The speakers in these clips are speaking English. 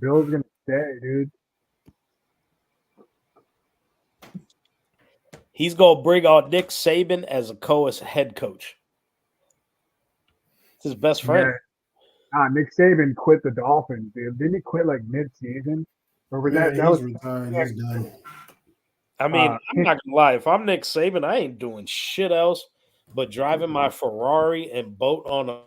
Bill's gonna stay, dude. He's gonna bring on Nick Saban as a head coach. It's his best friend. Yeah. Nick Saban quit the Dolphins, dude. Didn't he quit like mid-season? Or was that he's was retired? He's done. I mean, I'm not gonna lie. If I'm Nick Saban, I ain't doing shit else but driving my Ferrari and boat on a.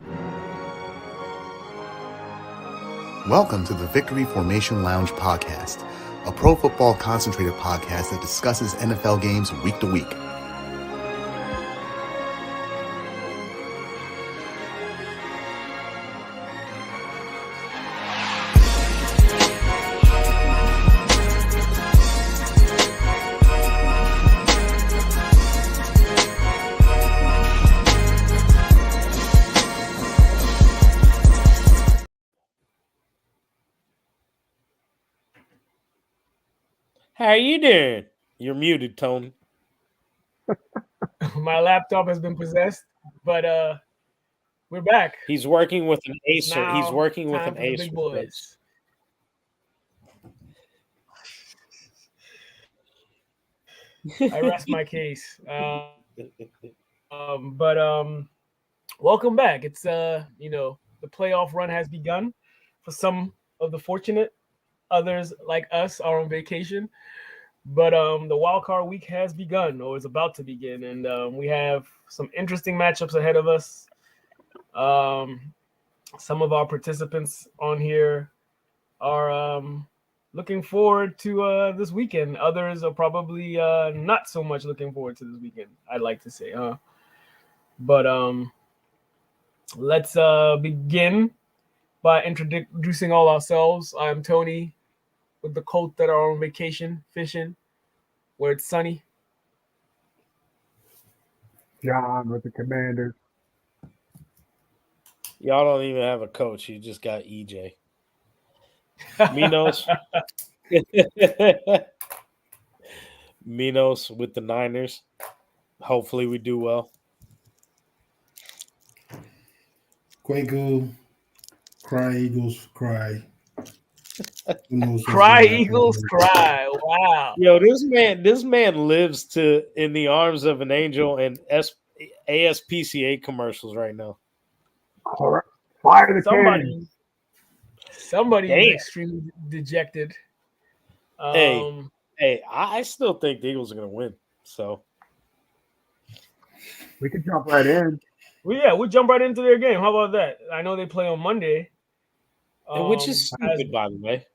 Welcome to the Victory Formation Lounge podcast, a pro football concentrated podcast that discusses NFL games week to week. How you doing? You're muted, Tony. My laptop has been possessed, but we're back. He's working with an Acer. Now, He's working with time an for the Acer. big boys. I rest my case. Welcome back. It's the playoff run has begun for some of the fortunate. Others like us are on vacation, but the wildcard week has begun or is about to begin, and we have some interesting matchups ahead of us. Some of our participants on here are looking forward to this weekend. Others are probably not so much looking forward to this weekend, I'd like to say. But let's begin by introducing all ourselves. I'm Tony, with the Colts that are on vacation fishing where it's sunny. John with the Commanders. Y'all don't even have a coach. You just got EJ. Minos. Minos with the Niners. Hopefully we do well. Quaku, cry Eagles, cry. Cry Eagles, cry. Wow. Yo, this man lives in the arms of an angel and ASPCA commercials right now. Fire the Somebody is extremely dejected. Hey, I still think the Eagles are going to win. So we can jump right in. We'll jump right into their game. How about that? I know they play on Monday. Which is stupid, by the way.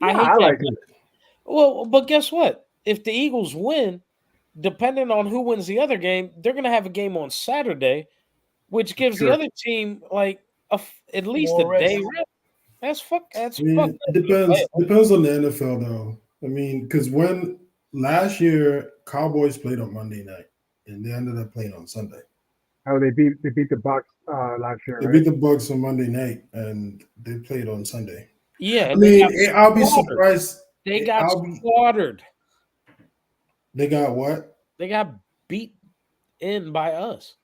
Yeah, I like it. Well, but guess what? If the Eagles win, depending on who wins the other game, they're going to have a game on Saturday, which gives the other team like at least more a day rest. That's Depends on the NFL, though. I mean, because when last year Cowboys played on Monday night and they ended up playing on Sunday. Oh, they beat the Bucks last year. They beat the Bucks on Monday night, and they played on Sunday. Yeah, I mean, I'll be surprised. They got slaughtered. They got what? They got beat in by us.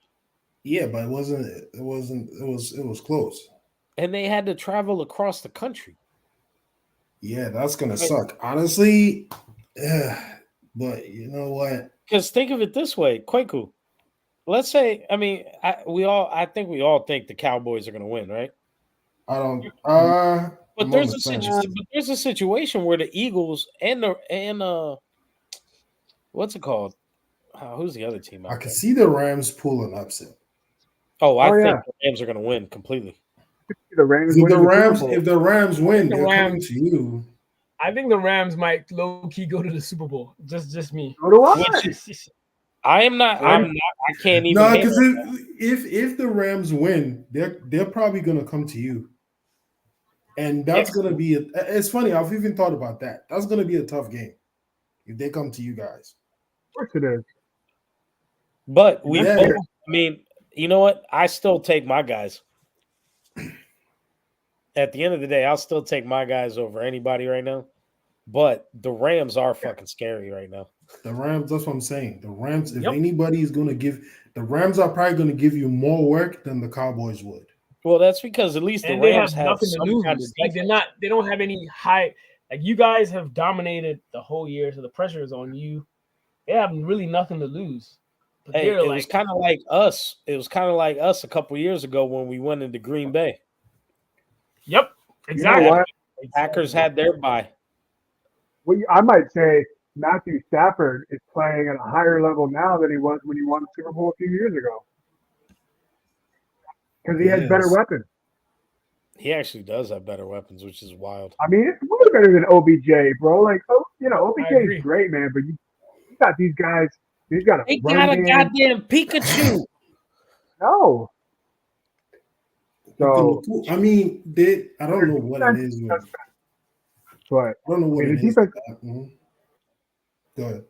Yeah, but it was close. And they had to travel across the country. Yeah, that's gonna suck, honestly. Yeah, but you know what? Because think of it this way, Kwaku. Let's say, I mean, I think we all think the Cowboys are going to win, right? I don't. But there's a situation where the Eagles and what's it called? Who's the other team? I can see the Rams pull an upset. Oh, I think the Rams are going to win completely. If the Rams win, they're coming to you. I think the Rams might low key go to the Super Bowl. Just me. So do I. I am not. I'm not. I can't even. No, because if the Rams win, they're probably gonna come to you, and that's gonna be. It's funny. I've even thought about that. That's gonna be a tough game if they come to you guys. Of course it is. But I mean, you know what? I still take my guys. At the end of the day, I'll still take my guys over anybody right now. But the Rams are fucking scary right now. The Rams, that's what I'm saying. The Rams, if anybody is going to give, the Rams are probably going to give you more work than the Cowboys would. Well, that's because at least the And they Rams have nothing to some lose. kind of Like defense. they don't have any high. Like you guys have dominated the whole year, so the pressure is on you. They have really nothing to lose. But Hey, they're it was kind of like us. It was kind of like us a couple years ago when we went into Green Bay. Yep, You exactly. know what? Packers had their bye. Well, I might say Matthew Stafford is playing at a higher level now than he was when he won the Super Bowl a few years ago. Because he has better Yes. weapons. He actually does have better weapons, which is wild. I mean, it's way better than OBJ, bro. Like, OBJ agree. is great, man, but you got these guys. He's got a He run got a game. goddamn Pikachu. No. So, I mean, I don't know what it is. but I don't know what I mean, it the is. defense. Go ahead.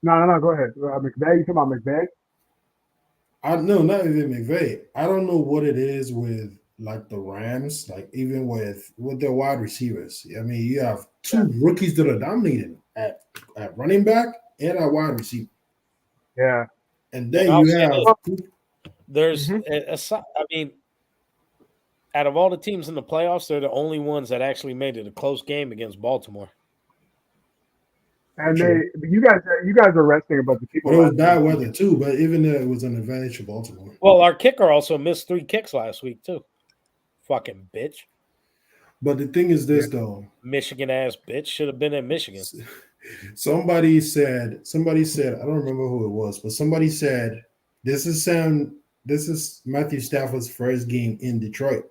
No. Go ahead. McVay. You talking about McVay? No, not even McVay. I don't know what it is with like the Rams, like even with their wide receivers. I mean, you have two rookies that are dominating at running back and at wide receiver. Yeah. And then I'll you say have There's, I mean, out of all the teams in the playoffs, they're the only ones that actually made it a close game against Baltimore. And Sure. you guys are resting a bunch of people. But it was last bad week. weather too. But even though it was an advantage for Baltimore. Well, our kicker also missed 3 kicks last week too. Fucking bitch. But the thing is this though. Michigan ass bitch should have been in Michigan. Somebody said, I don't remember who it was, but somebody said this is Matthew Stafford's first game in Detroit.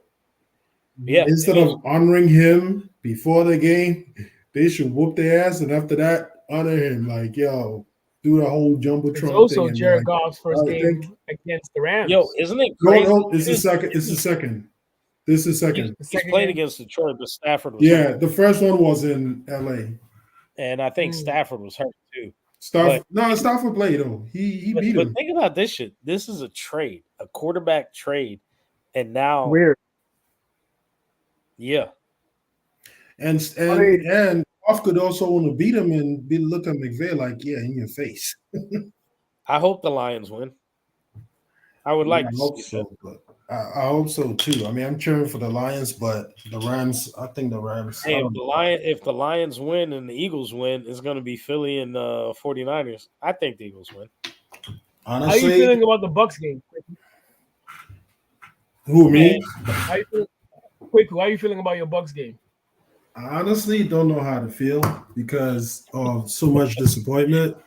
Yeah. Instead of honoring him before the game, they should whoop their ass, and after that, honor him. Like, yo, do the whole jumbotron It's thing. also and Jared like, Goff's first I game think- against the Rams. Yo, isn't it crazy? No, it's the second. It's the second. This is second. The He's second played game. against Detroit, but Stafford was Yeah, hurt. the first one was in LA. And I think Stafford was hurt too. Stafford played though. He beat But him. think about this shit. This is a trade, a quarterback trade. And now, Weird. yeah. And Goff could also want to beat him and look at McVay like, yeah, in your face. I hope the Lions win. I would like I to hope see so, but I hope so too. I mean, I'm cheering for the Lions, but the Rams. I think the Rams. Hey, if the Lions win and the Eagles win, it's going to be Philly and 49ers. I think the Eagles win. Honestly, How are you feeling about the Bucks game? who me? How you feeling about your Bucks game? I honestly don't know how to feel because of so much disappointment.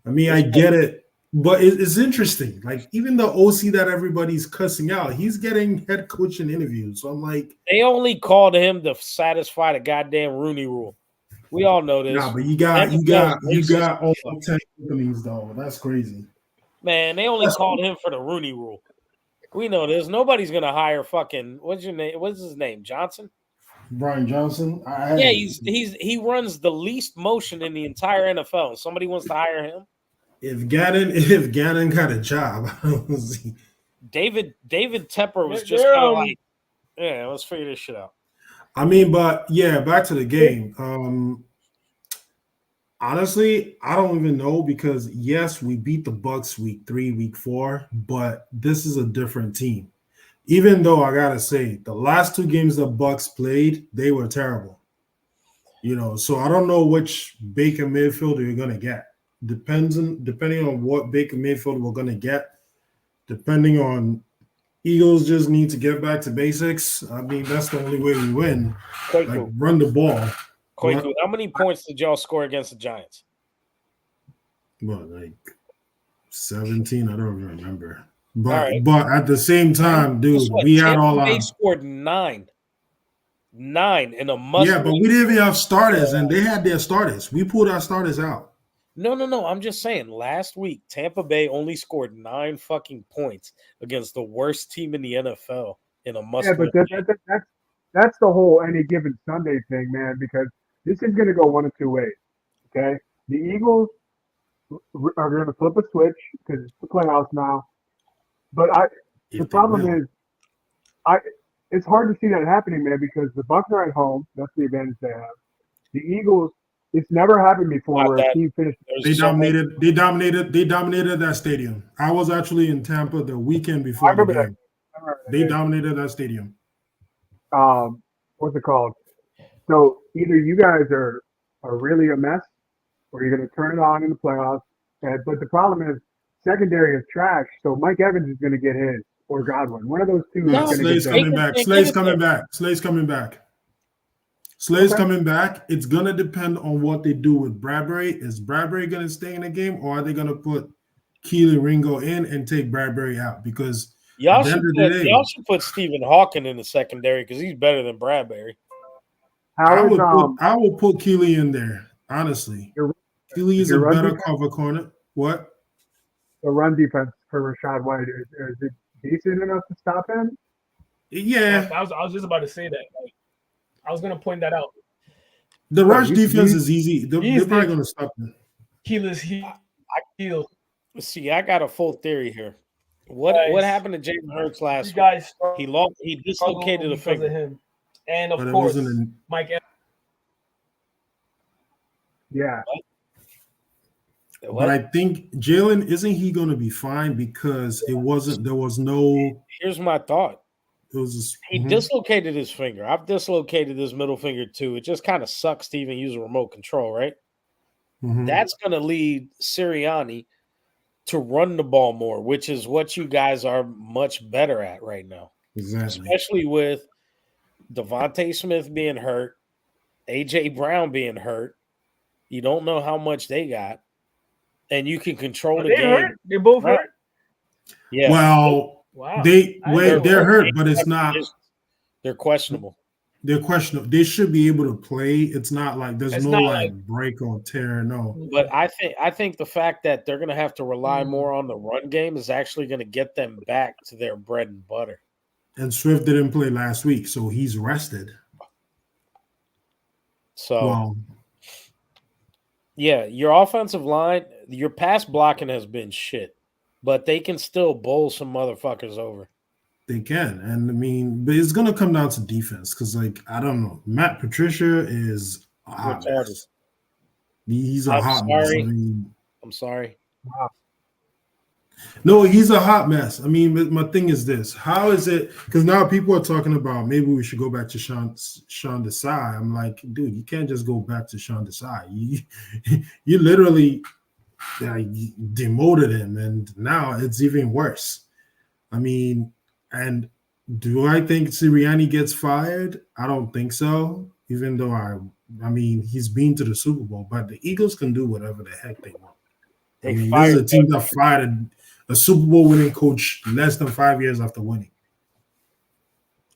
I mean, I get it, but it's interesting. Like, even the OC that everybody's cussing out, he's getting head coaching interviews. So I'm like, They only called him to satisfy the goddamn Rooney Rule. We all know this. nah, but you got racist. all 10 companies though. That's crazy. Man, they only called him for the Rooney Rule. We know this. Nobody's going to hire fucking what's his name? Johnson? Brian Johnson. Yeah, he runs the least motion in the entire NFL. Somebody wants to hire him. If Gannon got a job, David Tepper was just They're, kind of like, yeah, let's figure this shit out. I mean, but yeah, back to the game. Honestly, I don't even know because yes, we beat the Bucks week 3, week 4, but this is a different team. Even though I gotta say, the last 2 games the Bucks played, they were terrible. So I don't know which Baker Mayfield you're gonna get. Depending on what Baker Mayfield we're gonna get, depending on Eagles just need to get back to basics. I mean, that's the only way we win. Like, run the ball. Kwaku, how many points did y'all score against the Giants? What, like 17? I don't remember. But right. but at the same time, dude, we had all our. They scored 9 in a must. Yeah, but we didn't even have starters, and they had their starters. We pulled our starters out. No. I'm just saying. Last week, Tampa Bay only scored 9 fucking points against the worst team in the NFL in a must. Yeah, but that's the whole any given Sunday thing, man. Because this is going to go one of 2 ways. Okay, the Eagles are going to flip a switch because it's the playoffs now. But the problem is, it's hard to see that happening, man, because the Bucs are at home. That's the advantage they have. The Eagles, it's never happened before where a team finished. They dominated that stadium. I was actually in Tampa the weekend before the game. I They dominated that stadium. What's it called? So either you guys are really a mess, or you're going to turn it on in the playoffs. But the problem is secondary is trash. So Mike Evans is going to get his, or Godwin. One of those two is going to get Slay's coming back. Slay's coming back. Slay's coming back. Slay's coming back. It's going to depend on what they do with Bradbury. Is Bradbury going to stay in the game, or are they going to put Keely Ringo in and take Bradbury out? Because y'all should put Stephen Hawking in the secondary because he's better than Bradbury. I will put Keely in there, honestly. Keely is a better cover corner. What? The run defense for Rashad White, is it decent enough to stop him? Yeah. I was just about to say that. Like, I was going to point that out. The rush defense is easy. They're probably going to stop him. Keely's heel. See, I got a full theory here. What happened to Jalen Hurts last week? He dislocated a finger. Of him. And of course, Mike Evans. Yeah. But I think Jalen, isn't he going to be fine because there was no. Here's my thought. He dislocated his finger. I've dislocated his middle finger too. It just kind of sucks to even use a remote control, right? Mm-hmm. That's going to lead Sirianni to run the ball more, which is what you guys are much better at right now. Exactly. Especially with Devontae Smith being hurt, A.J. Brown being hurt. You don't know how much they got. And you can control the game. Hurt? They're both hurt? Yeah. Well, they're hurt, but it's not. They're questionable. They're questionable. They should be able to play. It's not like there's no break or tear. No. But I think the fact that they're going to have to rely more on the run game is actually going to get them back to their bread and butter. And Swift didn't play last week, so he's rested. So, yeah, your offensive line, your pass blocking has been shit, but they can still bowl some motherfuckers over. They can, and I mean, but it's gonna come down to defense because, I don't know, Matt Patricia is a hot mess. He's a hot mess. I'm sorry. Wow. No, he's a hot mess. I mean, but my thing is this: how is it? Because now people are talking about maybe we should go back to Sean Desai. I'm like, dude, you can't just go back to Sean Desai. You literally demoted him, and now it's even worse. I mean, and do I think Sirianni gets fired? I don't think so. Even though I mean, he's been to the Super Bowl, but the Eagles can do whatever the heck they want. I mean, this is a team that fired a Super Bowl winning coach less than 5 years after winning.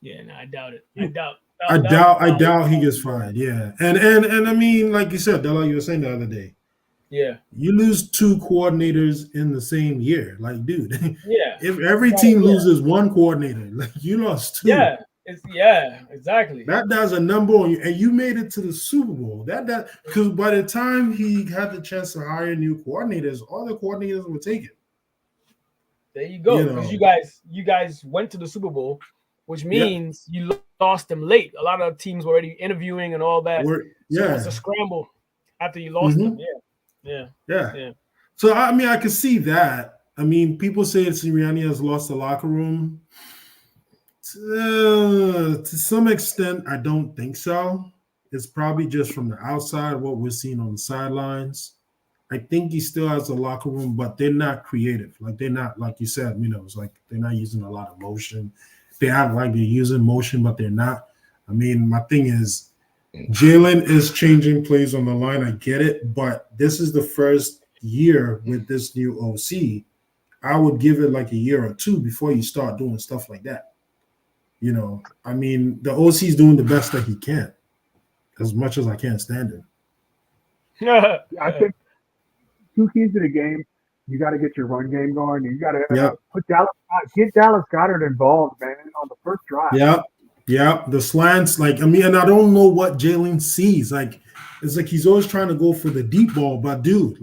Yeah, no, I doubt it. I doubt he gets fired. Yeah, and I mean, like you said, like you were saying the other day. Yeah, you lose two coordinators in the same year. Like, dude, yeah. If every team loses one coordinator, like you lost two. Yeah, exactly. That does a number on you, and you made it to the Super Bowl. That because by the time he had the chance to hire new coordinators, all the coordinators were taken. There you go. Because you guys went to the Super Bowl, which means you lost them late. A lot of teams were already interviewing and all that. So it's a scramble after you lost them. Yeah. So I mean, I can see that. I mean, people say Sirianni has lost the locker room. To some extent, I don't think so. It's probably just from the outside, what we're seeing on the sidelines. I think he still has a locker room, but they're not creative. Like, they're not, like you said, it's like they're not using a lot of motion. They act like they're using motion, but they're not. I mean, my thing is, Jalen is changing plays on the line. I get it, but this is the first year with this new OC. I would give it like a year or two before you start doing stuff like that. I mean, the OC is doing the best that he can, as much as I can't stand him. I think two keys to the game: you got to get your run game going. You got to get Dallas Goedert involved, man, on the first drive. Yeah. The slants, and I don't know what Jalen sees. Like, it's like he's always trying to go for the deep ball, but dude,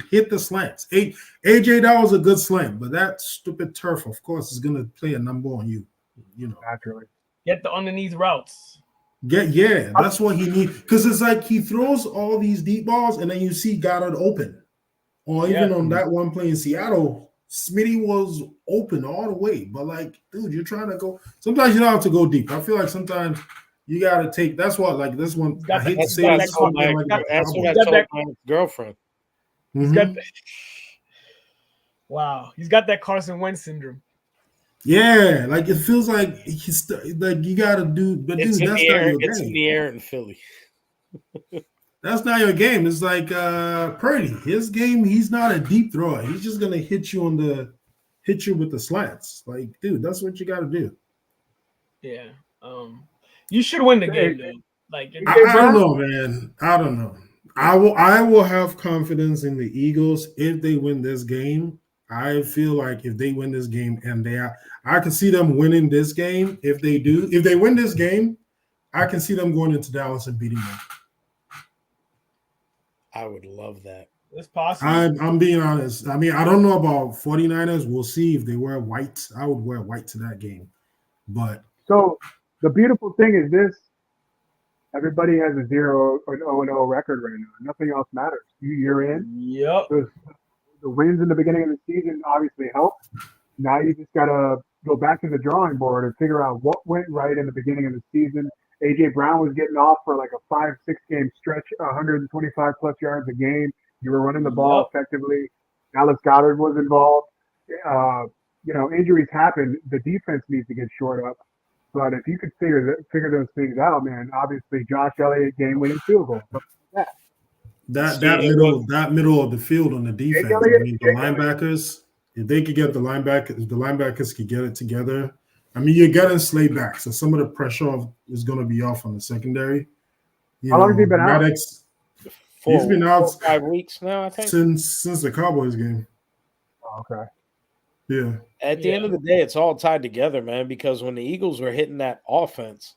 hit the slants. AJ, that was a good slant, but that stupid turf, of course, is gonna play a number on you. Naturally. Get the underneath routes. That's what he needs. Because it's like he throws all these deep balls and then you see Goddard open. Or even on that one play in Seattle, Smitty was open all the way. But like, dude, you're trying to go. Sometimes you don't have to go deep. I feel like sometimes you got to take. That's what like this one. I hate to say this. That's what I told my girlfriend. He's got. Wow, he's got that Carson Wentz syndrome. Yeah, like it feels like he's like you got to do. But dude, that's not your game. It's in the air in Philly. That's not your game. It's like Purdy. His game, he's not a deep thrower. He's just gonna hit you with the slants. Like, dude, that's what you gotta do. Yeah. You should win the game, though. Like I don't know, man. I don't know. I will have confidence in the Eagles if they win this game. I feel like if they win this game and I can see them winning this game. If they win this game, I can see them going into Dallas and beating them. I would love that. It's possible. I'm being honest. I mean, I don't know about 49ers. We'll see if they wear white. I would wear white to that game. But so the beautiful thing is this: everybody has a 0 or 0-0 record right now. Nothing else matters. You're in. Yep. The wins in the beginning of the season obviously help. Now you just gotta go back to the drawing board and figure out what went right in the beginning of the season. AJ Brown was getting off for like a 5-6 game stretch, 125 plus yards a game. You were running the ball effectively. Dallas Goedert was involved. Injuries happen. The defense needs to get shored up. But if you could figure those things out, man, obviously Josh Elliott game-winning field goal. That middle of the field on the defense. I mean, the linebackers, if they could get the linebackers could get it together. I mean, you're getting Slade back, so some of the pressure is going to be off on the secondary. How long has he been out? He's been out 5 weeks now, I think. Since the Cowboys game. Oh, okay. Yeah. At the end of the day, it's all tied together, man, because when the Eagles were hitting that offense,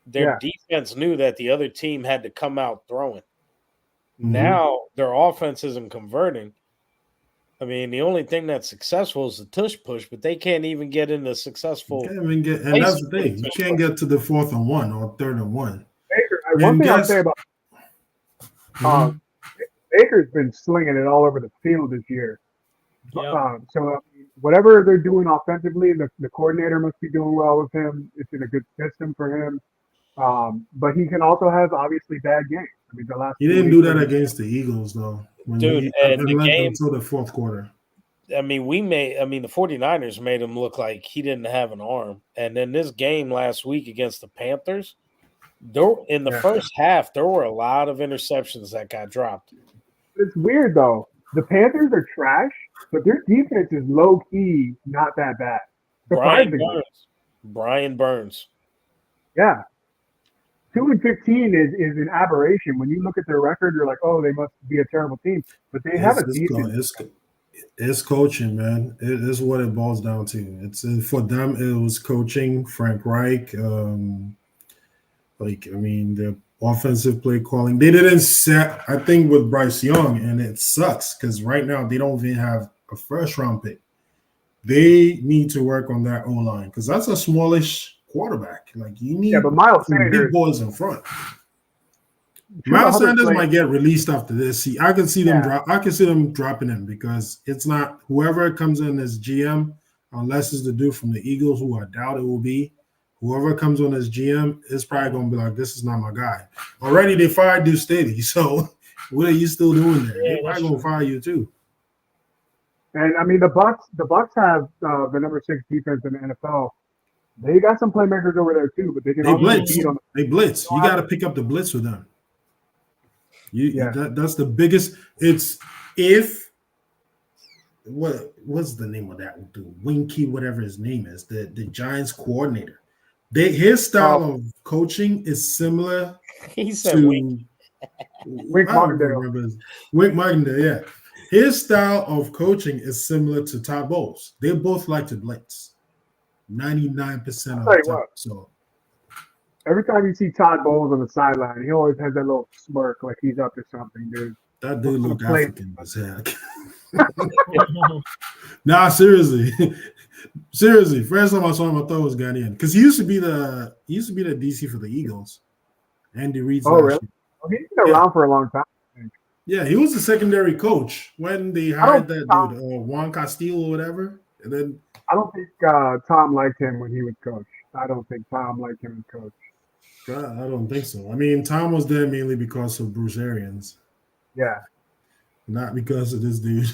their defense knew that the other team had to come out throwing. Mm-hmm. Now their offense isn't converting. I mean, the only thing that's successful is the tush push, but they can't even get into successful. And that's the thing. You can't get to the 4th and 1 or 3rd and 1. One thing I'll say about Baker's been slinging it all over the field this year. Yep. So whatever they're doing offensively, the coordinator must be doing well with him. It's in a good system for him. But he can also have obviously bad games. I mean, he didn't do that against the Eagles though. Dude, and the game until the 4th quarter. I mean, the 49ers made him look like he didn't have an arm. And then this game last week against the Panthers, in the first half, there were a lot of interceptions that got dropped. It's weird though. The Panthers are trash, but their defense is low key not that bad. Brian Burns. Yeah. 2-15 is an aberration. When you look at their record, you're like, oh, they must be a terrible team. But they have a decent. It's coaching, man. It is what it boils down to. It's for them. It was coaching. Frank Reich. The offensive play calling. They didn't set. I think with Bryce Young, and it sucks because right now they don't even have a first-round pick. They need to work on that O-line because that's a smallish quarterback. Like you need but Miles Sanders, big boys in front. Miles Sanders might get released after this. I can see them I can see them dropping him because it's not whoever comes in as GM, unless it's the dude from the Eagles, who I doubt it will be. Whoever comes on as GM is probably gonna be like, this is not my guy. Already they fired Duke Staley, so what are you still doing there? They're probably gonna fire you too. And I mean the Bucs have the number 6 defense in the NFL. They got some playmakers over there too, but they can blitz. They blitz. You got to pick up the blitz with them. That's the biggest. It's what's the name of that dude? Winky, whatever his name is, the Giants coordinator. His style of coaching is similar. He said Wink Martindale. Wink Martindale, yeah. His style of coaching is similar to Todd Bowles. They both like to blitz. 99% of the time. So every time you see Todd Bowles on the sideline, he always has that little smirk like he's up to something, dude. That dude looked African as heck. Nah, seriously. Seriously. First time I saw him, I thought it was Ghanaian. Because he used to be the DC for the Eagles. Andy Reid's really? Oh, he's been around for a long time. Yeah, he was the secondary coach when they hired that dude, Juan Castillo or whatever. And then I don't think Tom liked him when he was coach. I don't think Tom liked him as coach. I don't think so. I mean, Tom was there mainly because of Bruce Arians. Yeah. Not because of this dude.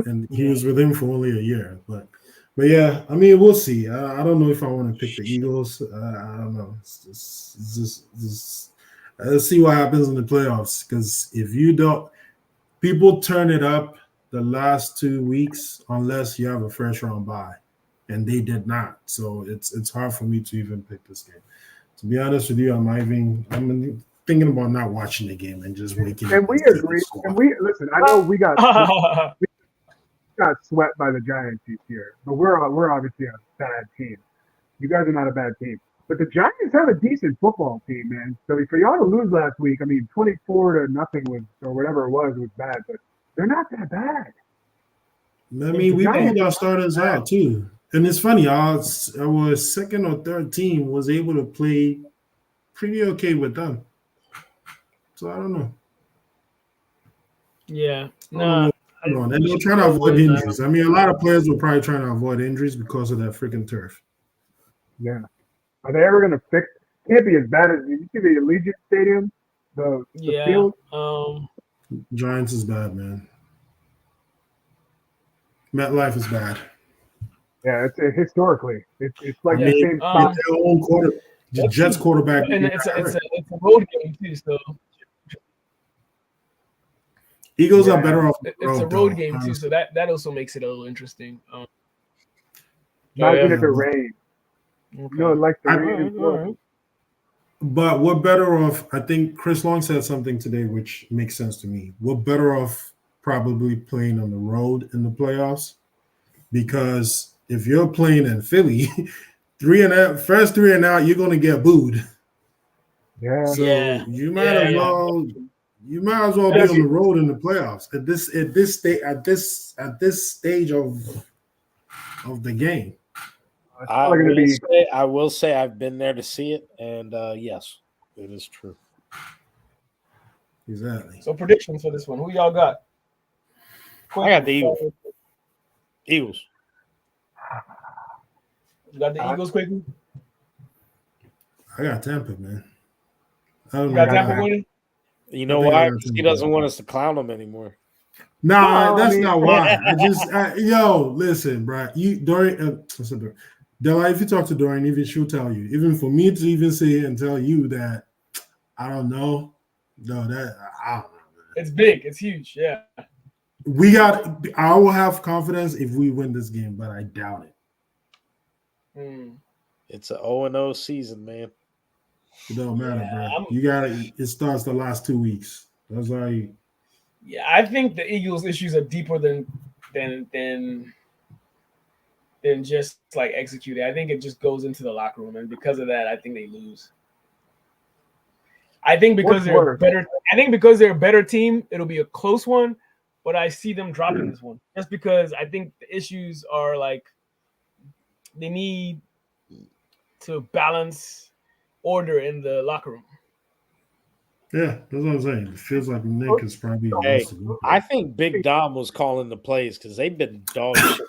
And he was with him for only a year. But yeah, I mean, we'll see. I don't know if I want to pick the Eagles. I don't know. It's just let's see what happens in the playoffs. Because if you don't, people turn it up the last 2 weeks unless you have a first round bye, and they did not. So it's hard for me to even pick this game. To be honest with you, I'm thinking about not watching the game and just waking up. And we agree. And we listen. I know we got swept by the Giants this year, but we're obviously a bad team. You guys are not a bad team, but the Giants have a decent football team, man. So for y'all to lose last week, I mean, 24-0 was, or whatever it was bad, but they're not that bad. I mean, we pulled our starters out too. And it's funny, our second or third team was able to play pretty okay with them. So I don't know. Yeah. No. And they're trying to avoid injuries. I mean, a lot of players were probably trying to avoid injuries because of that freaking turf. Yeah. Are they ever going to fix it? Can't be as bad as you see the Allegiant Stadium? The field? Giants is bad, man. MetLife is bad. Yeah, it's historically. It's like the same spot. Their own the Jets quarterback. And it's a road game too, so Eagles are better off. It's a road game too, so that also makes it a little interesting. Imagine if it rained. Okay. Like the rain. Right. But we're better off. I think Chris Long said something today which makes sense to me. We're better off probably playing on the road in the playoffs, because if you're playing in Philly, first 3 and out, you're gonna get booed. Yeah. So you might as well be on the road in the playoffs at this stage of the game. I will say I've been there to see it, and yes, it is true. Exactly. So predictions for this one. Who y'all got? I got the Eagles. Eagles. You got the Eagles quickly? I got Tampa, man. You got Tampa winning? You know why? He doesn't want us to clown him anymore. Nah, that's not why. Listen, bro. Della, if you talk to Dorian, even she'll tell you. Even for me to even say it and tell you that, I don't know. No, I don't know, man. It's big. It's huge. Yeah. I will have confidence if we win this game, but I doubt it. It's an 0-0 season, man. It don't matter, bro. It starts the last 2 weeks. That's why. Yeah, I think the Eagles' issues are deeper than just like executing. I think it just goes into the locker room, and because of that, I think they lose. I think because they're better. I think because they're a better team, it'll be a close one. But I see them dropping this one just because I think the issues are like they need to balance order in the locker room. Yeah, that's what I'm saying. It feels like Nick is probably. I think Big Dom was calling the plays because they've been dog shit.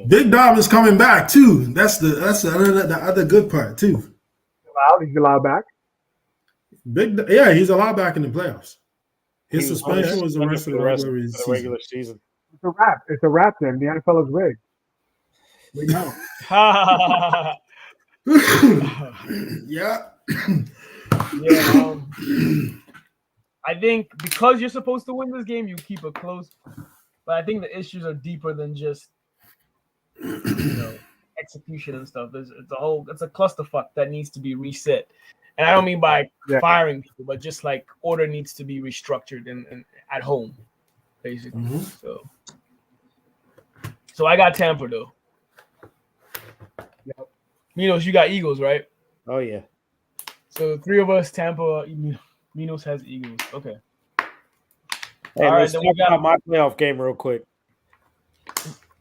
Big Dom is coming back too. That's the other good part too. He's allowed back. He's allowed back in the playoffs. His suspension was the rest of the regular season. It's a wrap. It's a wrap. Then the NFL is rigged. We know. Yeah. Yeah. I think because you're supposed to win this game, you keep it close. But I think the issues are deeper than just execution and stuff. It's a clusterfuck that needs to be reset. And I don't mean by firing people, but just like order needs to be restructured and at home, basically. Mm-hmm. So I got Tampa though. Yep. Minos, you got Eagles, right? Oh yeah. So 3 of us, Tampa. Minos has Eagles. Okay. Hey, all right, then we got my playoff game real quick.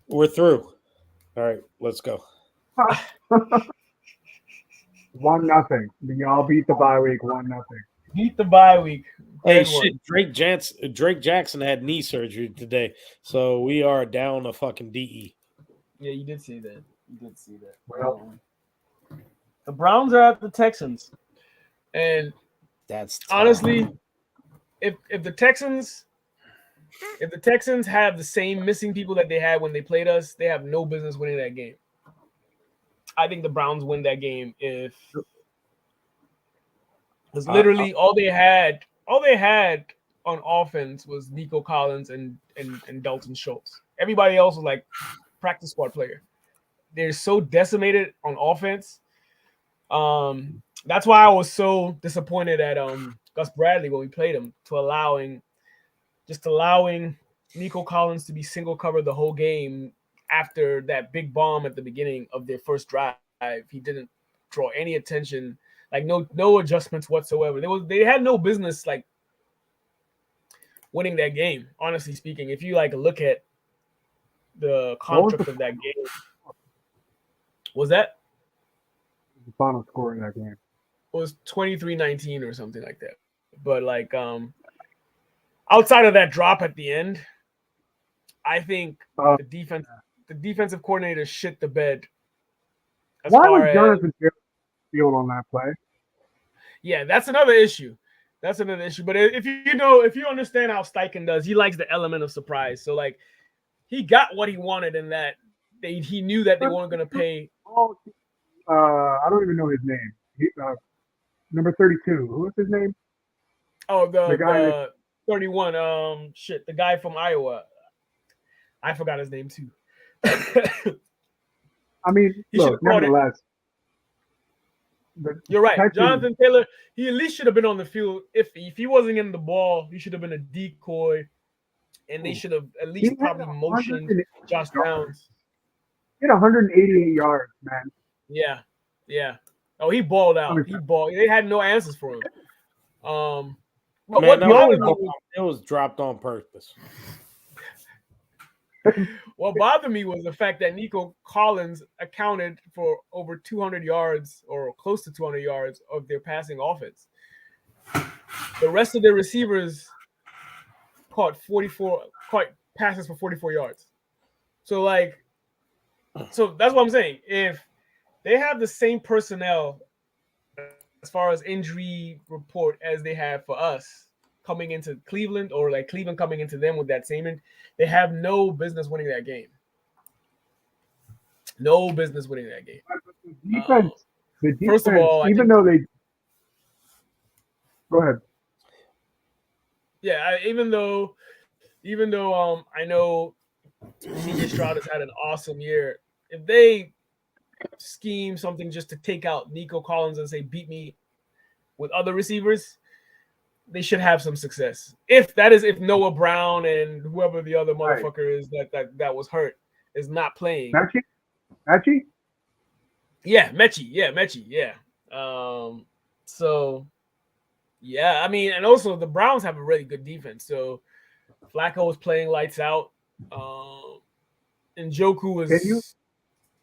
We're through. All right, let's go. 1-0. Y'all beat the bye week. 1-0. Beat the bye week. Hey, shit! Drake Jackson had knee surgery today, so we are down a fucking DE. Yeah, you did see that. Well, The Browns are at the Texans, and That's honestly, if the Texans have the same missing people that they had when they played us, they have no business winning that game. I think the Browns win that game if because literally all they had on offense was Nico Collins and Dalton Schultz. Everybody else was like practice squad player. They're so decimated on offense. That's why I was so disappointed at Gus Bradley when we played him allowing Nico Collins to be single covered the whole game after that big bomb at the beginning of their first drive. He didn't draw any attention, like no adjustments whatsoever. They had no business like winning that game, honestly speaking. If you like look at the construct of that game. Was that? The final score in that game was 23-19 or something like that. But like outside of that drop at the end, I think the defensive coordinator shit the bed. Why was Jonathan Field on that play? Yeah, that's another issue. But if you understand how Steichen does, he likes the element of surprise. So like he got what he wanted in that he knew that they weren't going to pay. I don't even know his name. Number 32. Who was his name? Oh, the guy 31. The guy from Iowa. I forgot his name too. I mean, look, nevertheless. You're right. Jonathan Taylor, he at least should have been on the field. If he wasn't in the ball, he should have been a decoy. And they should have at least probably motioned Josh Downs. He had 188 yards, man. Yeah. Oh, he balled out. They had no answers for him. But it was dropped on purpose. What bothered me was the fact that Nico Collins accounted for over 200 yards or close to 200 yards of their passing offense. The rest of their receivers caught passes for 44 yards. So that's what I'm saying. If they have the same personnel as far as injury report as they have for us coming into Cleveland, or like Cleveland coming into them with that same, they have no business winning that game. No business winning that game. The defense, first of all, even though they go ahead. Yeah, even though I know CJ Stroud has had an awesome year, if they scheme something just to take out Nico Collins and say beat me with other receivers, they should have some success. If Noah Brown and whoever the other motherfucker is that was hurt is not playing. Mechie? Yeah, Mechie. Yeah. So yeah, I mean, and also the Browns have a really good defense. So Flacco was playing lights out. And Njoku was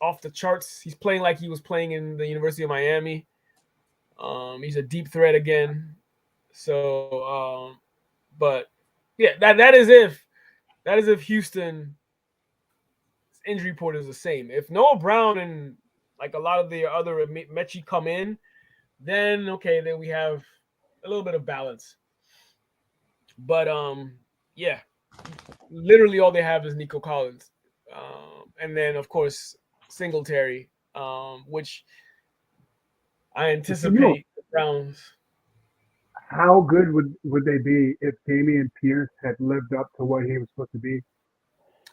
off the charts. He's playing like he was playing in the University of Miami. He's a deep threat again. So, but yeah, that is if Houston's injury report is the same. If Noah Brown and like a lot of the other Mechie come in, then we have a little bit of balance. But yeah, literally all they have is Nico Collins, and then of course Singletary, which I anticipate the Browns. How good would they be if Dameon Pierce had lived up to what he was supposed to be?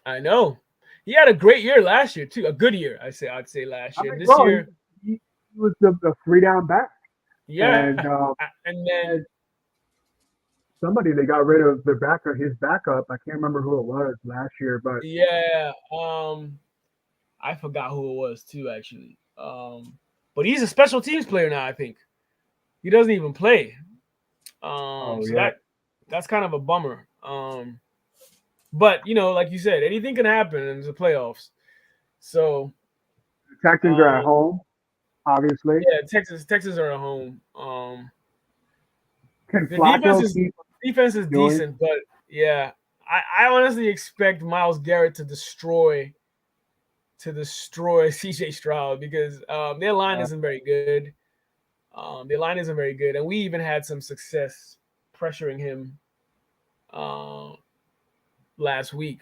I know he had a great year last year too, a good year. I'd say last year. This year he was the 3-down back. Yeah, and then somebody they got rid of his backup. I can't remember who it was last year, but yeah, I forgot who it was too actually. But he's a special teams player now. I think he doesn't even play. That's kind of a bummer. But like you said, anything can happen in the playoffs. So the Texans are at home, obviously. Yeah, Texans are at home. The defense is decent, but yeah, I honestly expect Myles Garrett to to destroy CJ Stroud because their line isn't very good. Their line isn't very good, and we even had some success pressuring him last week.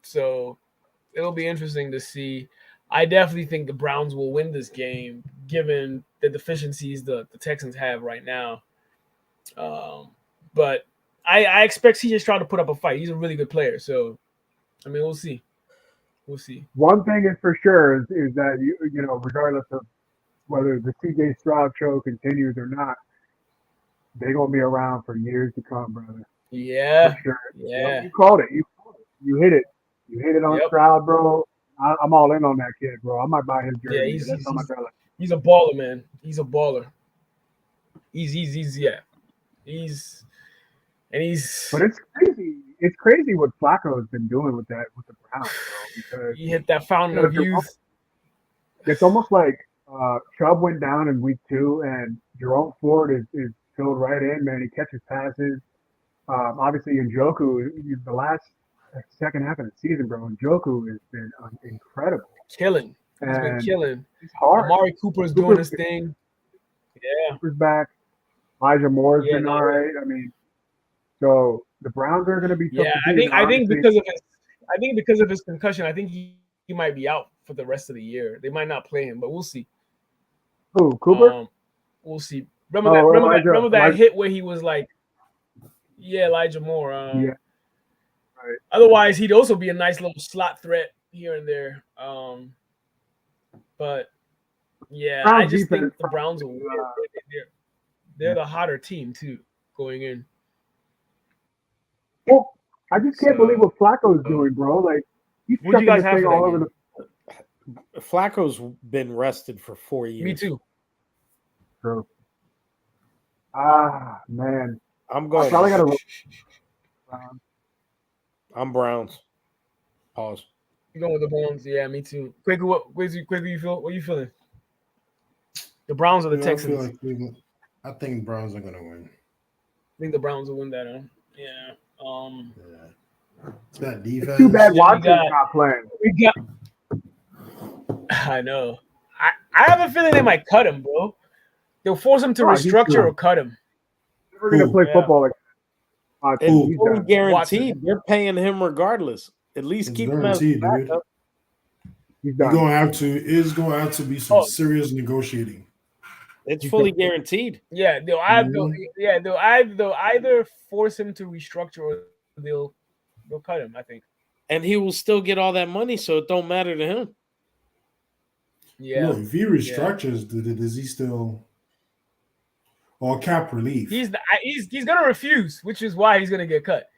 So it'll be interesting to see. I definitely think the Browns will win this game, given the deficiencies the Texans have right now. But I expect CJ Stroud to put up a fight. He's a really good player. So, I mean, we'll see. We'll see. One thing is for sure is that, you know, regardless of whether the CJ Stroud show continues or not, they're going to be around for years to come, brother. Yeah. For sure. Yeah. You called it. You hit it. You hit it on Stroud, bro. I'm all in on that kid, bro. I might buy his jersey. Yeah, he's a baller, man. He's a baller. He's But it's crazy. It's crazy what Flacco has been doing with the Browns, bro. Because he hit that fountain of youth. It's almost like Chubb went down in week 2, and Jerome Ford is filled right in, man. He catches passes. Obviously, Njoku, the last second half of the season, bro, Njoku has been incredible. Killing. He's been killing. It's hard. Amari Cooper's doing his thing. Yeah. Cooper's back. Elijah Moore's been all right. I mean, so the Browns are going to be tough to beat. I think because of his concussion, I think he might be out for the rest of the year. They might not play him, but we'll see. Who, Cooper? We'll see. Remember that hit where he was like, Elijah Moore. Yeah. Right. Otherwise, he'd also be a nice little slot threat here and there. But yeah, I just think the Browns will win. They're the hotter team too going in. Well, I just can't believe what Flacco's doing, bro. Like he's chucking this thing all over the. Flacco's been rested for 4 years. Me too. True. Man. I'm going. I probably got to. I'm Browns. Pause. You going with the Browns? Yeah, me too. Quicker, you feel? What are you feeling? The Browns or the Texans? I think Browns are gonna win. I think the Browns will win that. Yeah. It's that defense. It's too bad Watson's not playing. I know. I have a feeling they might cut him, bro. They'll force him to restructure or cut him. We're gonna play football like. It's fully guaranteed. Watson. They're paying him regardless. At least keep him as backup. He's done. It's going to have to be some serious negotiating. It's fully guaranteed. Yeah, they'll either force him to restructure or they'll cut him, I think. And he will still get all that money, so it don't matter to him. Yeah. Look, if he restructures, does he still or cap relief? He's gonna refuse, which is why he's gonna get cut.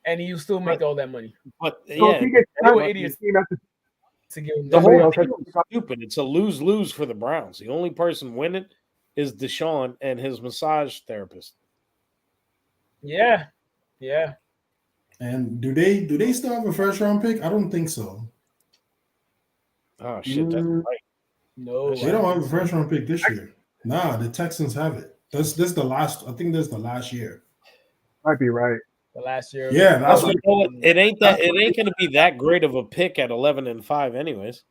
And he'll still make all that money. But so if he gets cut, idiots to give him the whole thing is stupid. It's a lose-lose for the Browns. The only person winning is Deshaun and his massage therapist. Yeah. Yeah. And do they still have a first round pick? I don't think so. Oh shit, that's right. No. They don't have a first round pick this year. Nah, the Texans have it. This the last. I think this is the last year. Might be right. The last year. Yeah, that's what it ain't that. It ain't going to be that great of a pick at 11-5, anyways.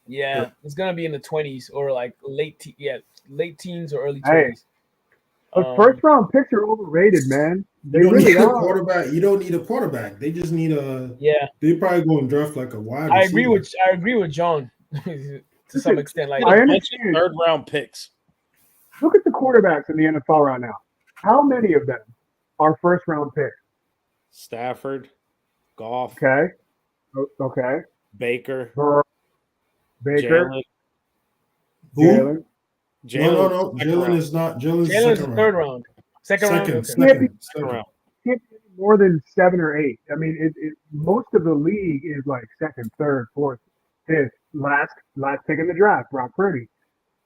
Yeah, it's going to be in the 20s or like late teens or early 20s. But first round picks are overrated, man. They you don't really need a are. quarterback. You don't need a quarterback. They just need a. Yeah. They probably go and draft like a wide. I agree with John to some extent. Like I understand. Third round picks. Look at the quarterbacks in the NFL right now. How many of them are first round picks? Stafford, Goff. Okay. Baker. Baker. Jalen. No. Jalen is not. Jalen's the third round. Second round. Can't be more than 7 or 8. I mean, most of the league is like second, third, fourth, fifth, last pick in the draft. Brock Purdy.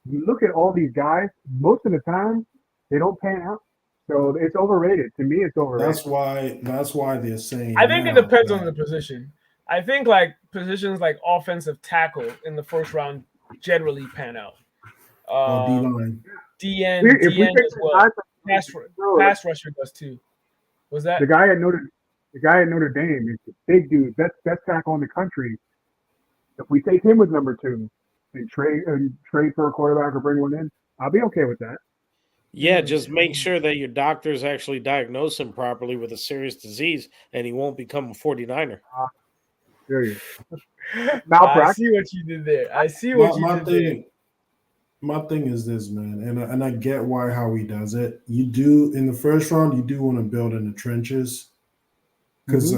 You look at all these guys. Most of the time, they don't pan out. So it's overrated. To me, it's overrated. That's why they're saying. I think it depends on the position. I think like positions like offensive tackle in the first round generally pan out. D-line. DN as well. Pass rusher does too. Was that the guy at Notre The guy at Notre Dame is a big dude, best tackle in the country. If we take him with number 2 and trade for a quarterback or bring one in, I'll be okay with that. Yeah, just make sure that your doctors actually diagnose him properly with a serious disease, and he won't become a 49er. Serious. I see what you did there. My thing is this, man, and I get how he does it. You do in the first round, you do want to build in the trenches, because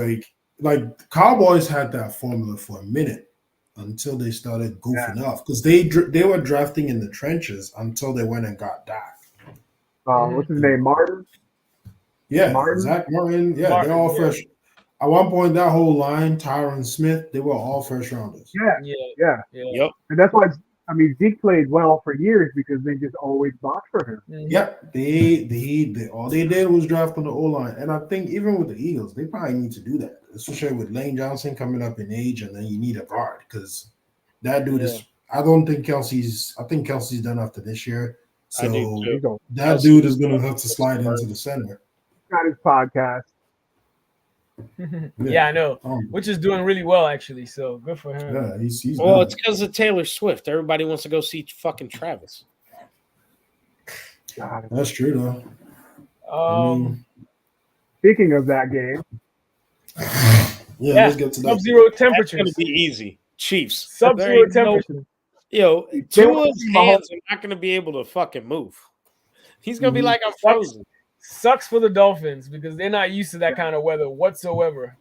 like Cowboys had that formula for a minute until they started goofing off, because they were drafting in the trenches until they went and got Dak. What's his name? Martin? Yeah, Zach Martin. Yeah, they're all fresh. At one point, that whole line, Tyron Smith, they were all first rounders. Yeah. Yep. And that's why, Zeke played well for years because they just always boxed for him. Mm-hmm. Yep. They all they did was draft on the O-line. And I think even with the Eagles, they probably need to do that, especially with Lane Johnson coming up in age, and then you need a guard because that dude is – I think Kelsey's done after this year. So that dude is going to have to slide into the center. Got his podcast. Yeah, I know. Which is doing really well, actually. So good for him. Yeah, he's it's because of Taylor Swift. Everybody wants to go see fucking Travis. That's true, though. Speaking of that game. Let's get to that. Sub-zero temperatures. It's going to be easy. Chiefs. Sub-zero temperatures. Tua's hands are not going to be able to fucking move. He's going to be like, I'm frozen. Sucks for the Dolphins because they're not used to that kind of weather whatsoever.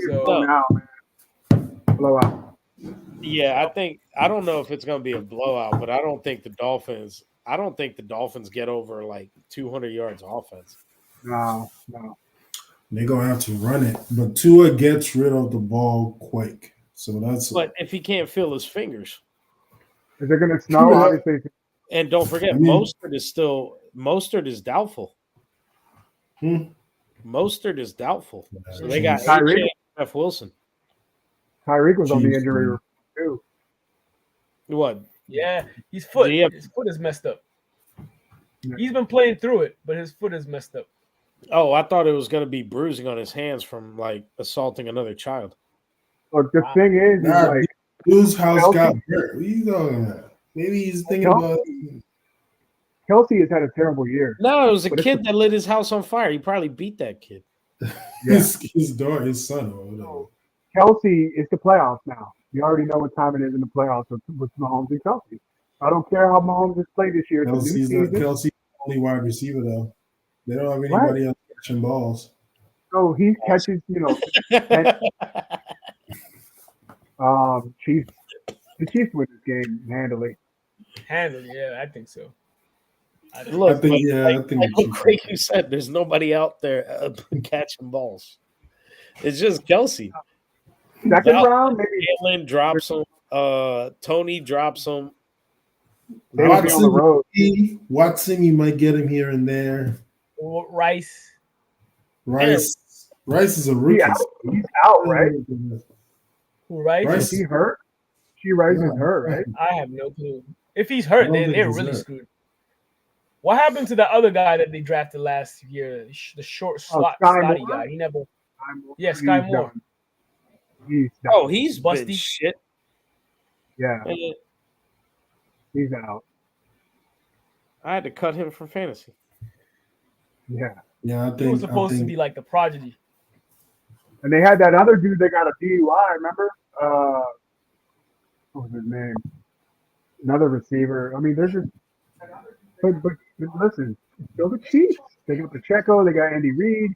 Now, man. Blowout. Yeah, I don't know if it's going to be a blowout, but I don't think the Dolphins get over like 200 yards offense. No. They're going to have to run it, but Tua gets rid of the ball quick. So that's. But if he can't feel his fingers. Is it going to snow? Obviously. And don't forget, Mostert is doubtful. Mostert is doubtful. So they got F. Wilson. Tyreek was on the injury report too. What? Yeah, his foot is messed up. Yeah. He's been playing through it, but his foot is messed up. Oh, I thought it was going to be bruising on his hands from like assaulting another child. Look, the thing is like whose house got hurt? What are you talking about? Maybe he's thinking about. Kelsey has had a terrible year. No, it was a kid that lit his house on fire. He probably beat that kid. His son, or whatever. Kelsey, it's the playoffs now. You already know what time it is in the playoffs with Mahomes and Kelsey. I don't care how Mahomes has played this year. Kelsey's the only wide receiver, though. They don't have anybody else catching balls. So he catches, Chiefs. The Chiefs win this game handily. Yeah, I think so. I think Craig, you said there's nobody out there catching balls. It's just Kelsey. Second round, maybe Caitlin drops him. Tony drops him. They will be on the road. Watson, you might get him here and there. Rice is a rookie. He's out, right? Who, Rice? Is he hurt? Rice is hurt, right? I have no clue. If he's hurt, they're really screwed. What happened to the other guy that they drafted last year? The short slot Scotty guy. He never. Sky Moore. He's busty shit. Yeah. He's out. I had to cut him from fantasy. Yeah. Yeah, I think he was supposed to be like the prodigy. And they had that other dude that got a DUI, remember? What was his name? Another receiver. I mean, there's just but listen, it's still the Chiefs. They got Pacheco, they got Andy Reid,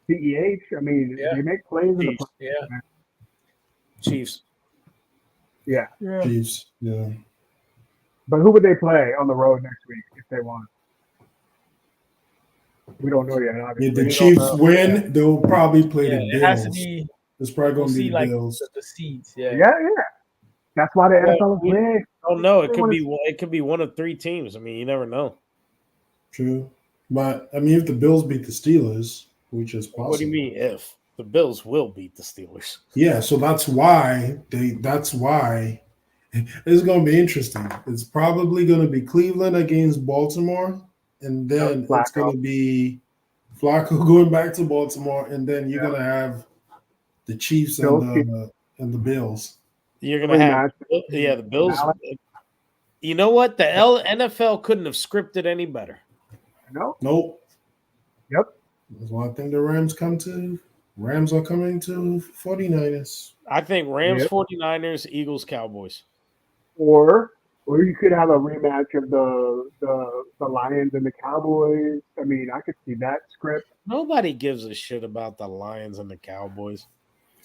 CEH. I mean, they make plays in the Chiefs. Yeah. Chiefs. Yeah. But who would they play on the road next week if they won? We don't know yet. Obviously. If the Chiefs win, they'll probably play the Bills. It has to be. It's probably going to be the Bills. The seeds. Yeah. That's why the NFL is big. Oh no, it could be one of three teams. I mean, you never know. True, but I mean, if the Bills beat the Steelers, which is possible. What do you mean if the Bills will beat the Steelers? Yeah, so that's why it's going to be interesting. It's probably going to be Cleveland against Baltimore, and then it's going to be Flacco going back to Baltimore, and then you're gonna have the Chiefs and the Bills. You're gonna have the Bills. You know what? The NFL couldn't have scripted any better. No. Nope. Yep. That's why I think the Rams are coming to 49ers. I think Rams, 49ers, Eagles, Cowboys. Or you could have a rematch of the Lions and the Cowboys. I mean, I could see that script. Nobody gives a shit about the Lions and the Cowboys.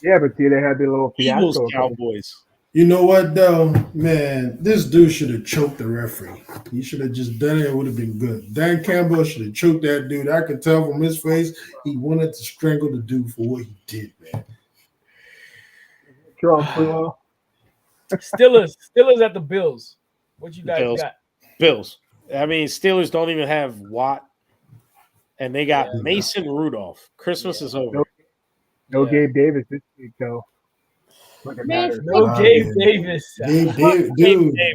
Yeah, but see, they had the little fiasco. Eagles, Cowboys. You know what, though? Man, this dude should have choked the referee. He should have just done it. It would have been good. Dan Campbell should have choked that dude. I could tell from his face he wanted to strangle the dude for what he did, man. Steelers at the Bills. What you guys got? Bills. I mean, Steelers don't even have Watt, and they got Mason Rudolph. Christmas is over. No Gabe Davis this week, though. No Gabe Davis.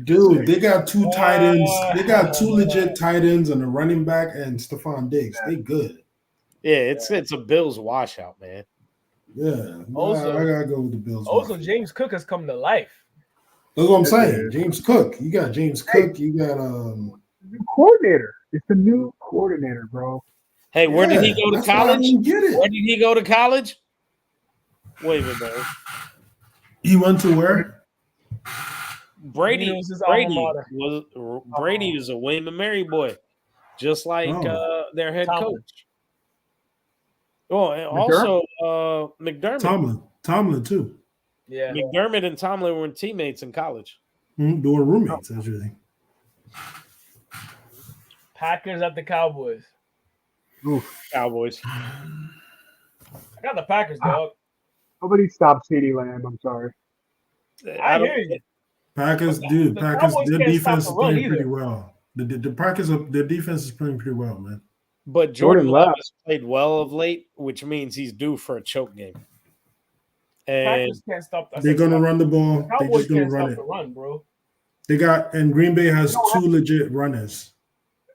Dude, they got two tight ends. They got two legit tight ends and a running back and Stephon Diggs. They good. Yeah, it's a Bills washout, man. Yeah. Also, I gotta go with the Bills. Also, James Cook has come to life. That's what I'm saying. James Cook. You got James Cook. You got new coordinator. It's the new coordinator, bro. Hey, where did he go to college? Where did he go to college? Wait a minute, man. He went to where? Brady is a William and Mary boy, just like their head coach. Oh, and also McDermott. Tomlin too. Yeah, McDermott and Tomlin were teammates in college. They were roommates, actually. Packers at the Cowboys. Oof, Cowboys. I got the Packers, dog. Nobody stopped CeeDee Lamb. I'm sorry. I hear you. Packers, dude. Packers, their defense is playing pretty well. The Packers, their defense is playing pretty well, man. But Jordan Love has played well of late, which means he's due for a choke game. And Packers can't stop. They're gonna run the ball. They're just gonna run it. Bro. They got and Green Bay has two legit runners.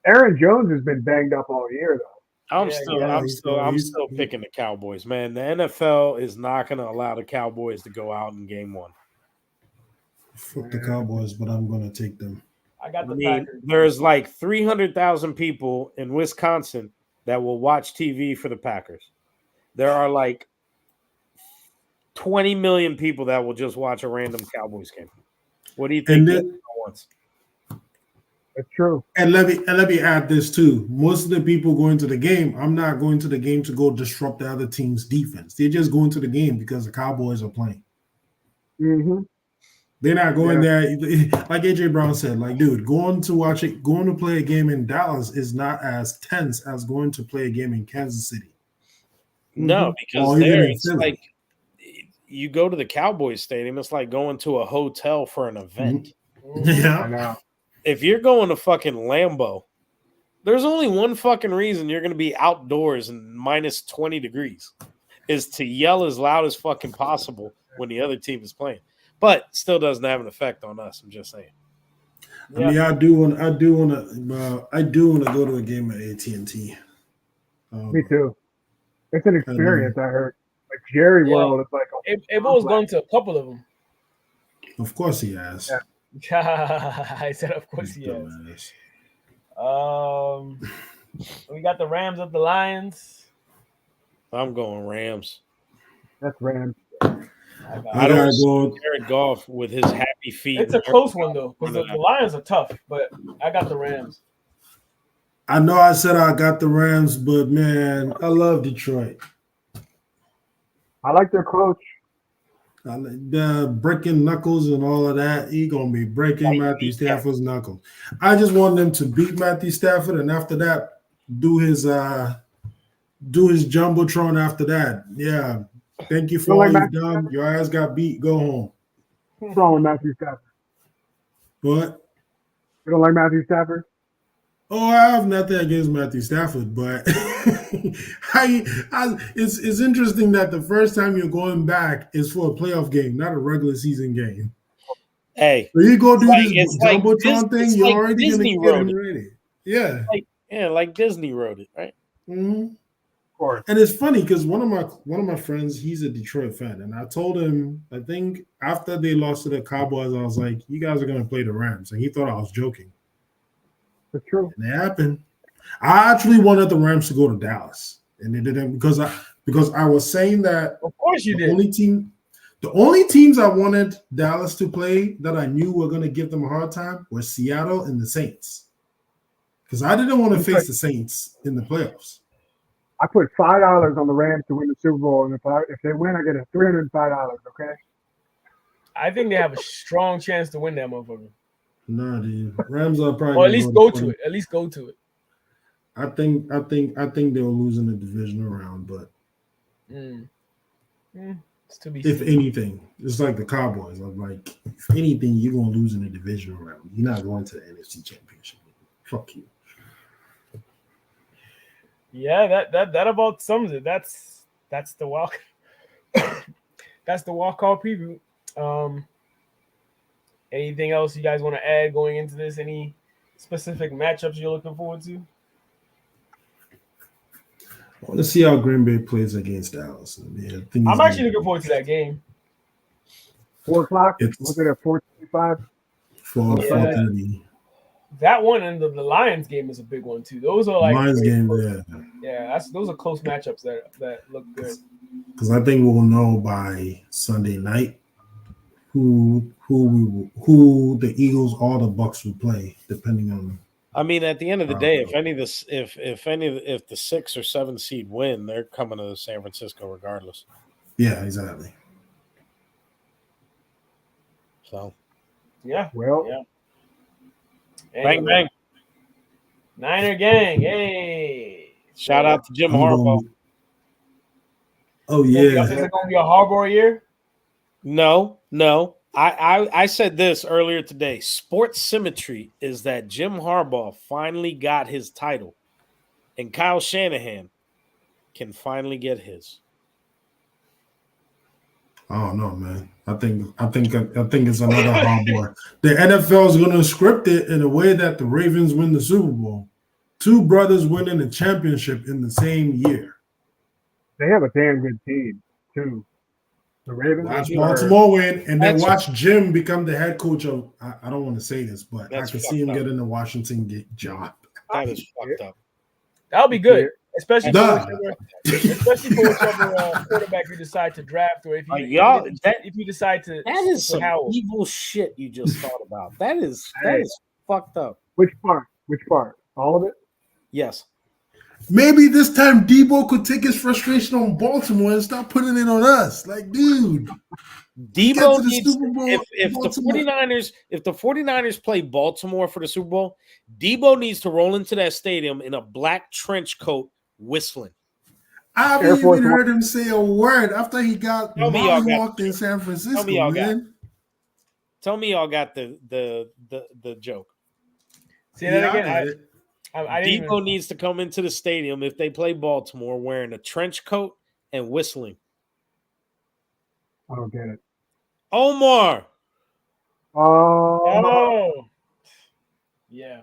Aaron Jones has been banged up all year, though. I'm still picking the Cowboys, man. The NFL is not going to allow the Cowboys to go out in game one. Fuck the Cowboys, but I'm going to take them. I got the Packers. There's like 300,000 people in Wisconsin that will watch TV for the Packers. There are like 20 million people that will just watch a random Cowboys game. What do you think? That's true. And let me add this too. Most of the people going to the game, I'm not going to the game to go disrupt the other team's defense. They're just going to the game because the Cowboys are playing. Mm-hmm. They're not going there. Like AJ Brown said, like, dude, going to play a game in Dallas is not as tense as going to play a game in Kansas City. No, because there it's like you go to the Cowboys stadium, it's like going to a hotel for an event. Yeah. I know. If you're going to fucking Lambeau, there's only one fucking reason you're going to be outdoors in minus 20 degrees is to yell as loud as fucking possible when the other team is playing. But still doesn't have an effect on us. I'm just saying. I mean, I do want to go to a game at AT&T. Me too. It's an experience. I heard. Like Jerry World, it's like Abel's gone to a couple of them. Of course he has. Yeah. I said, of course he has. We got the Rams at the Lions. I'm going Rams. That's Rams. I don't go Jared Goff with his happy feet. It's a close one though, because the Lions are tough. But I got the Rams. I know I said I got the Rams, but man, I love Detroit. I like their coach. The breaking knuckles and all of that, he gonna be breaking Matthew Stafford's knuckles. I just want them to beat Matthew Stafford, and after that, do his jumbotron. After that, yeah. Thank you for all you've done. Your ass got beat. Go home. What's wrong with Matthew Stafford? What? You don't like Matthew Stafford? Oh, I have nothing against Matthew Stafford, but it's interesting that the first time you're going back is for a playoff game, not a regular season game. Hey, so you go do this jumbotron thing, you're already going to get him ready. Yeah. Like Disney wrote it, right? Mm-hmm. course. And it's funny because one of my friends, he's a Detroit fan, and I told him, I think after they lost to the Cowboys, I was like, "You guys are gonna play the Rams," and he thought I was joking. It's true. And it happened. I actually wanted the Rams to go to Dallas, and they didn't because I was saying that. Of course you did. The only teams I wanted Dallas to play that I knew were going to give them a hard time were Seattle and the Saints. Because I didn't want to face the Saints in the playoffs. I put $5 on the Rams to win the Super Bowl, and if they win, I get a $305. Okay. I think they have a strong chance to win that motherfucker. Nah, dude. Rams are probably. Or at least go to it. At least go to it. I think they'll lose in the divisional round, but it's to be if seen. anything, it's like the Cowboys. I'm like, if anything, you're gonna lose in the divisional round. You're not going to the NFC Championship. Fuck you. Yeah, that about sums it. That's the walk. That's the Wildcard Preview. Anything else you guys want to add going into this? Any specific matchups you're looking forward to? I want to see how Green Bay plays against Dallas. I'm actually looking forward to that game. 4 o'clock. Was it at 4:25? 4:30. That one and the Lions game is a big one too. Those are like Lions game, those are close matchups that look good. Because I think we'll know by Sunday night who the Eagles or the Bucks will play, depending on. I mean, at the end of the day, if the 6 or 7 seed win, they're coming to San Francisco regardless. Yeah, exactly. So, yeah. Well, yeah. Bang bang. Niner gang, hey! Shout out to Jim Harbaugh. Oh yeah, is it gonna be a Harbaugh year? No. I said this earlier today. Sports symmetry is that Jim Harbaugh finally got his title, and Kyle Shanahan can finally get his. I don't know, man. I think it's another Harbaugh. The NFL is going to script it in a way that the Ravens win the Super Bowl. 2 brothers winning a championship in the same year. They have a damn good team too. The Ravens. Watch Baltimore win, and then watch Jim become the head coach of. I don't want to say this, but I can see him getting the Washington job. That is fucked up. That'll be good, especially for whichever quarterback you decide to draft, or if you decide to. That is some evil shit you just thought about. That is fucked up. Which part? All of it? Yes. Maybe this time Debo could take his frustration on Baltimore and stop putting it on us. Like, dude. Debo needs if the 49ers play Baltimore for the Super Bowl, Debo needs to roll into that stadium in a black trench coat whistling. I haven't even heard him say a word after he got walked in San Francisco, man. Tell me y'all got the joke. Say that again. Debo needs to come into the stadium if they play Baltimore wearing a trench coat and whistling. I don't get it. Omar. Oh. Yeah.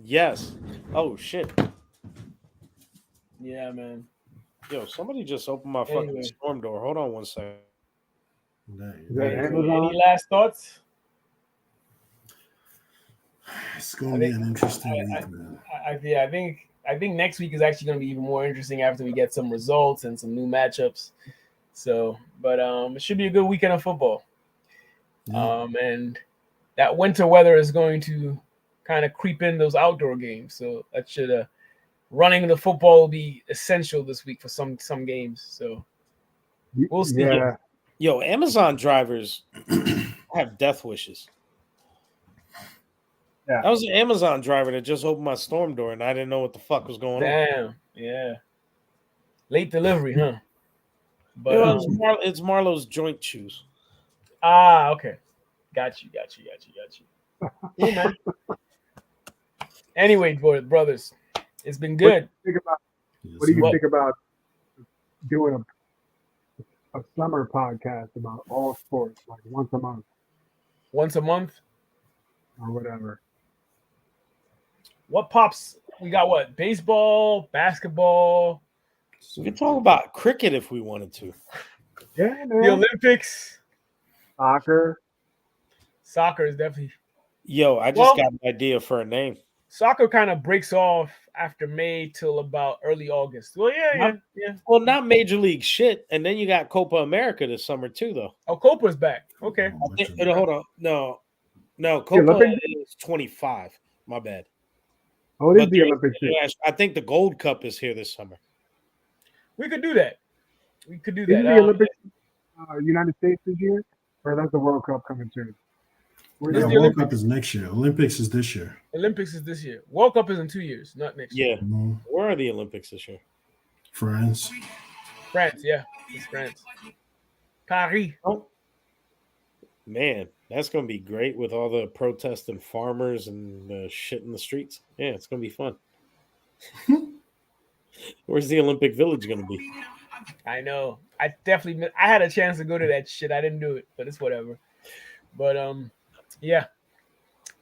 Yes. Oh, shit. Yeah, man. Yo, somebody just opened my fucking storm door. Hold on one second. Any last thoughts? It's going to be an interesting week, man. I think next week is actually going to be even more interesting after we get some results and some new matchups. So, but it should be a good weekend of football. Yeah. And that winter weather is going to kind of creep in those outdoor games. So that should running the football will be essential this week for some games. So we'll see. Yeah. Yo, Amazon drivers have death wishes. Yeah. I was an Amazon driver that just opened my storm door and I didn't know what the fuck was going on. Damn. Yeah. Late delivery, huh? But it's Marlo's joint shoes. Ah, okay. Got you. Yeah, man. Anyway, brothers, it's been good. What do you think about doing a summer podcast about all sports, like once a month? Once a month? Or whatever. What pops? We got what? Baseball, basketball, We could talk about cricket if we wanted to. Yeah, man. The Olympics. Soccer. Soccer is definitely. Yo, I just got an idea for a name. Soccer kind of breaks off after May till about early August. Well, yeah. Well, not major league shit. And then you got Copa America this summer too, though. Oh, Copa's back. Okay. Hold on. No. Copa is 25. My bad. Oh, it is the Olympics. I think the Gold Cup is here this summer. We could do that. Isn't the Olympics United States this year? Or that's the World Cup coming soon? Yeah, World Cup is next year. Olympics is this year. World Cup is in 2 years, not next year. Yeah. Mm-hmm. Where are the Olympics this year? France, yeah. It's France. Paris. Oh. Man, that's going to be great with all the protesting farmers and the shit in the streets. Yeah, it's going to be fun. Where's the Olympic Village going to be? I know. I had a chance to go to that shit. I didn't do it, but it's whatever. But yeah.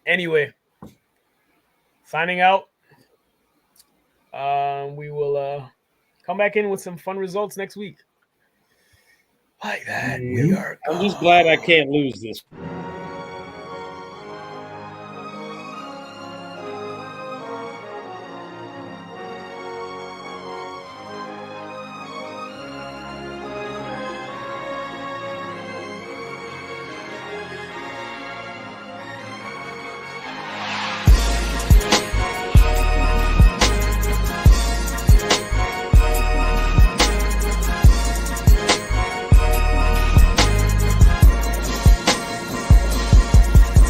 Anyway, signing out. We will come back in with some fun results next week. Like that. I'm just glad I can't lose this.